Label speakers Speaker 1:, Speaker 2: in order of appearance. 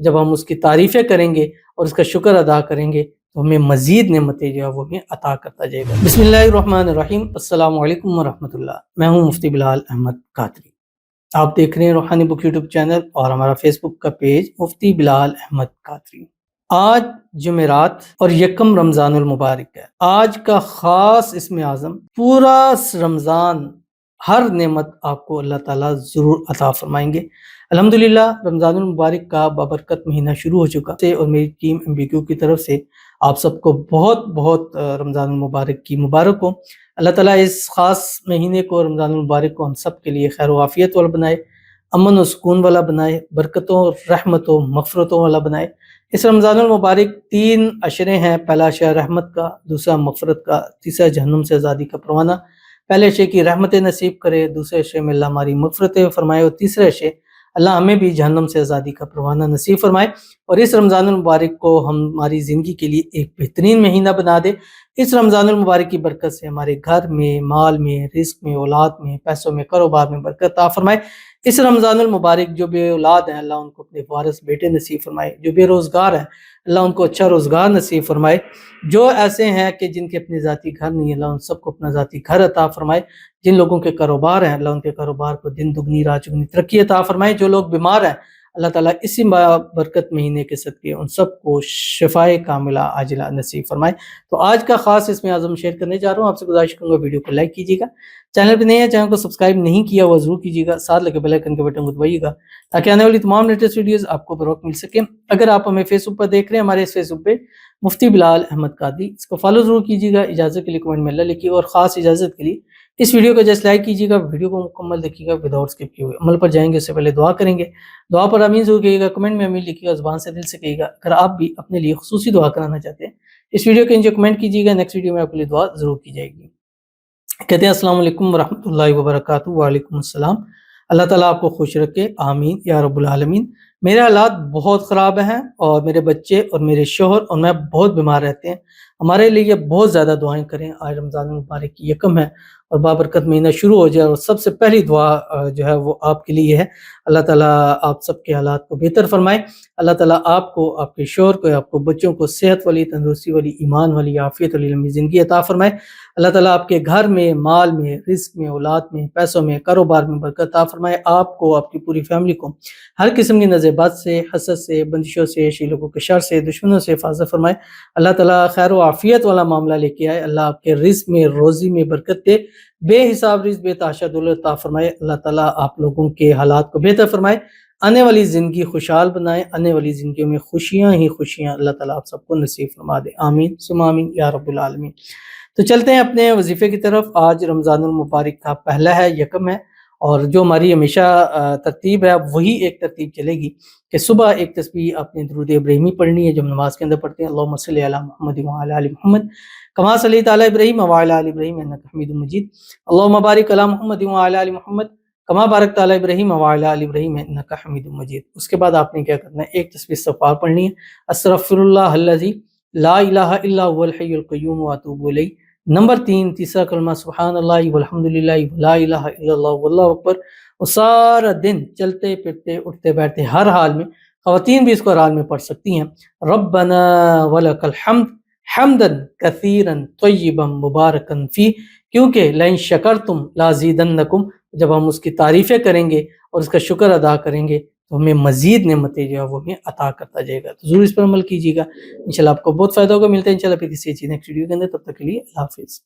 Speaker 1: جب ہم اس کی تعریفیں کریں گے اور اس کا شکر ادا کریں گے تو ہمیں مزید نعمتیں جو ہے وہ ہمیں عطا کرتا جائے گا۔ بسم اللہ الرحمن الرحیم۔ السلام علیکم ورحمۃ اللہ۔ میں ہوں مفتی بلال احمد قادری۔ آپ دیکھ رہے ہیں روحانی بک یوٹیوب چینل اور ہمارا فیس بک کا پیج مفتی بلال احمد قادری۔ آج جمعرات اور یکم رمضان المبارک ہے۔ آج کا خاص اسم اعظم، پورا رمضان ہر نعمت آپ کو اللہ تعالیٰ ضرور عطا فرمائیں گے۔ الحمدللہ رمضان المبارک کا بابرکت مہینہ شروع ہو چکا ہے اور میری ٹیم MBQ کی طرف سے آپ سب کو بہت بہت رمضان المبارک کی مبارک ہو۔ اللہ تعالیٰ اس خاص مہینے کو، رمضان المبارک کو ہم سب کے لیے خیر و عافیت والا بنائے، امن و سکون والا بنائے، برکتوں، رحمتوں، مغفرتوں والا بنائے۔ اس رمضان المبارک 3 عشرے ہیں۔ پہلا عشرہ رحمت کا، دوسرا مغفرت کا، تیسرا جہنم سے آزادی کا پروانہ۔ پہلے عشرے کی رحمت نصیب کرے، دوسرے عشرے میں اللہ ہماری مغفرت فرمائے، اور تیسرے عشرے اللہ ہمیں بھی جہنم سے آزادی کا پروانہ نصیب فرمائے، اور اس رمضان المبارک کو ہماری زندگی کے لیے ایک بہترین مہینہ بنا دے۔ اس رمضان المبارک کی برکت سے ہمارے گھر میں، مال میں، رزق میں، اولاد میں، پیسوں میں، کاروبار میں برکت عطا فرمائے۔ اس رمضان المبارک جو بے اولاد ہیں اللہ ان کو اپنے وارث بیٹے نصیب فرمائے، جو بے روزگار ہیں اللہ ان کو اچھا روزگار نصیب فرمائے، جو ایسے ہیں کہ جن کے اپنے ذاتی گھر نہیں اللہ ان سب کو اپنا ذاتی گھر عطا فرمائے، جن لوگوں کے کاروبار ہیں اللہ ان کے کاروبار کو دن دگنی رات چگنی ترقی عطا فرمائے، جو لوگ بیمار ہیں اللہ تعالیٰ اسی برکت مہینے کے صدقے ان سب کو شفائے کاملہ عاجلہ نصیب فرمائے۔ تو آج کا خاص اسم اعظم شیئر کرنے جا رہا ہوں، آپ سے گزارش کروں گا ویڈیو کو لائک کیجیے گا، چینل پہ نئے ہیں چینل کو سبسکرائب نہیں کیا ہوا ضرور کیجیے گا، ساتھ لگے بیل آئیکن کے بٹن کو دبائیے گا تاکہ آنے والی تمام لیٹسٹ ویڈیوز آپ کو بروقت مل سکیں۔ اگر آپ ہمیں فیس بک پر دیکھ رہے ہیں، ہمارے اس فیس بک پہ مفتی بلال احمد قادری، اس کو فالو ضرور کیجیے گا، اجازت کے لیے کمنٹ میں اللہ لکھیے گا، اور خاص اجازت کے لیے اس ویڈیو کو جسٹ لائک کیجیے گا، ویڈیو کو مکمل دیکھیے گا وداؤٹ اسکپ کیے ہوئے۔ عمل پر جائیں گے اس سے پہلے دعا کریں گے، دعا پر آمین ضرور کہیے گا، کمنٹ میں آمین لکھیے گا، زبان سے دل سے کہیے گا۔ اگر آپ بھی اپنے لیے خصوصی دعا کرانا چاہتے ہیں اس ویڈیو کے نیچے کمنٹ کیجیے گا، نیکسٹ ویڈیو میں آپ کے لیے دعا ضرور کی جائے گی۔ کہتے ہیں السلام علیکم ورحمۃ اللہ وبرکاتہ۔ وعلیکم السلام۔ اللہ تعالیٰ آپ کو خوش رکھے، آمین یا رب العالمین۔ میرے حالات بہت خراب ہیں اور میرے بچے اور میرے شوہر اور میں بہت بیمار رہتے ہیں، ہمارے لیے بہت زیادہ دعائیں کریں۔ آج رمضان المبارک کی یکم ہے اور بابرکت مہینہ شروع ہو جائے، اور سب سے پہلی دعا جو ہے وہ آپ کے لیے ہے۔ اللہ تعالیٰ آپ سب کے حالات کو بہتر فرمائے، اللہ تعالیٰ آپ کو، آپ کے شوہر کو، آپ کو بچوں کو صحت والی، تندرستی والی، ایمان والی، عافیت والی لمبی زندگی عطا فرمائے۔ اللہ تعالیٰ آپ کے گھر میں، مال میں، رزق میں، اولاد میں، پیسوں میں، کاروبار میں برکت عطا فرمائے۔ آپ کو، آپ کی پوری فیملی کو ہر قسم کی نظر بد سے، حسد سے، بندشوں سے، شیلوں کے شر سے، دشمنوں سے حفاظت فرمائے۔ اللہ تعالیٰ خیر و عافیت والا معاملہ لے کے آئے، اللہ آپ کے رزق میں، روزی میں برکت دے، بے حساب رزق، بے تحاشا دولت عطا فرمائے۔ اللہ تعالیٰ آپ لوگوں کے حالات کو بہتر فرمائے، آنے والی زندگی خوشحال بنائے، آنے والی زندگیوں میں خوشیاں ہی خوشیاں اللہ تعالیٰ آپ سب کو نصیب فرما دے، آمین ثم آمین یا رب العالمین۔ تو چلتے ہیں اپنے وظیفے کی طرف۔ آج رمضان المبارک کا پہلا ہے، یکم ہے، اور جو ہماری ہمیشہ ترتیب ہے وہی ایک ترتیب چلے گی کہ صبح ایک تسبیح اپنے درود ابراہیمی پڑھنی ہے جو ہم نماز کے اندر پڑھتے ہیں، اللہم صلی علی محمد وعلی آل محمد کما صلیت علی ابراہیم وعلی آل ابراہیم انک حمید مجید، اللہم بارک علی محمد وعلی آل محمد کما بارکت علی ابراہیم وعلی آل ابراہیم انک حمید مجید۔ اس کے بعد آپ نے کیا کرنا ہے، ایک تسبیح استغفار پڑھنی ہے، استغفر اللہ الذی لا الہ الا هو الحی القیوم واتوب الیہ۔ نمبر 3 تیسرا کلمہ سبحان اللہ والحمدللہ ولا الہ الا اللہ واللہ اکبر۔ اور سارا دن چلتے پھرتے اٹھتے بیٹھتے ہر حال میں، خواتین بھی اس کو ہر حال میں پڑھ سکتی ہیں، ربنا ولک الحمد حمدا کثیرا طیبا مبارکا فی، کیونکہ لئن شکرتم لازیدنکم، جب ہم اس کی تعریفیں کریں گے اور اس کا شکر ادا کریں گے تو ہمیں مزید نعمتیں جو ہے وہ ہمیں عطا کرتا جائے گا۔ تو ضرور اس پر عمل کیجیے گا، انشاءاللہ آپ کو بہت فائدہ ہوگا۔ ملتے ہیں انشاءاللہ پھر کسی چیز نیکسٹ ویڈیو کے اندر، تب تک کے لیے اللہ حافظ۔